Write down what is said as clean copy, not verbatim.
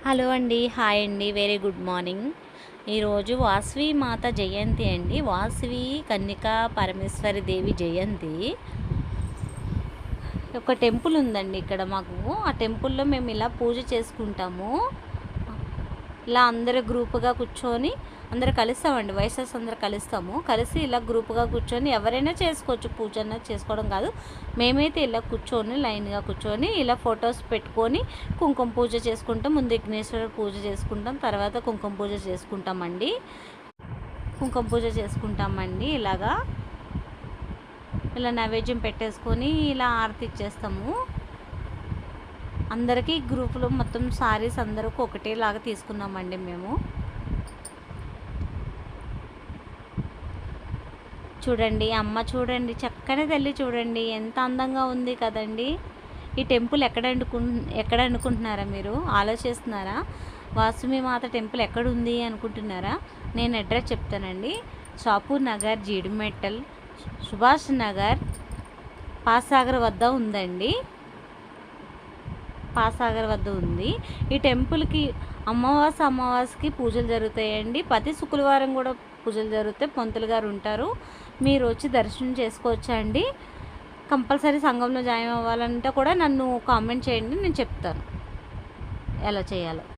Hello అండి. Hi అండి. Very good morning. ఈరోజు వాసవి మాత జయంతి అండి. వాసవి కన్యకా పరమేశ్వరి దేవి జయంతి. ఒక టెంపుల్ ఉందండి ఇక్కడ మాకు. ఆ టెంపుల్‌లో మేము ఇలా పూజ చేసుకుంటాము. ఇలా అందరూ గ్రూప్‌గా కూర్చొని అందరూ కలుస్తామండి. వైసెస్ అందరూ కలుస్తాము. కలిసి ఇలా గ్రూప్‌గా కూర్చొని ఎవరైనా చేసుకోవచ్చు. పూజ అన్నది చేసుకోవడం కాదు. మేమైతే ఇలా కూర్చొని లైన్‌గా కూర్చొని ఇలా ఫొటోస్ పెట్టుకొని కుంకుమ పూజ చేసుకుంటాం. ముందు విఘ్నేశ్వర పూజ చేసుకుంటాం. తర్వాత కుంకుమ పూజ చేసుకుంటామండి. కుంకుమ పూజ చేసుకుంటామండి ఇలాగా. ఇలా నైవేద్యం పెట్టేసుకొని ఇలా హారతి ఇచ్చేస్తాము. అందరికీ గ్రూప్‌లో మొత్తం సారీస్ అందరికి ఒకటేలాగా తీసుకున్నామండి మేము. చూడండి అమ్మ, చూడండి చక్కని తల్లి, చూడండి ఎంత అందంగా ఉంది కదండి. ఈ టెంపుల్ ఎక్కడ అనుకుంటున్నారా మీరు? ఆలోచిస్తున్నారా? వాసవి మాత టెంపుల్ ఎక్కడుంది అనుకుంటున్నారా? నేను అడ్రస్ చెప్తానండి. షాపూర్ నగర్, జీడిమెట్టల్, సుభాష్ నగర్, పాసాగర్ వద్ద ఉందండి. పాసాగర్ వద్ద ఉంది. ఈ టెంపుల్కి అమావాస్యకి పూజలు జరుగుతాయండి. ప్రతి శుక్రవారం కూడా పూజలు జరుగుతాయి. పంతులు గారు ఉంటారు. మీరు వచ్చి దర్శనం చేసుకోవచ్చా అండి. కంపల్సరీ సంఘంలో జాయిన్ అవ్వాలంటే కూడా నన్ను కామెంట్ చేయండి, నేను చెప్తాను ఎలా చేయాలో.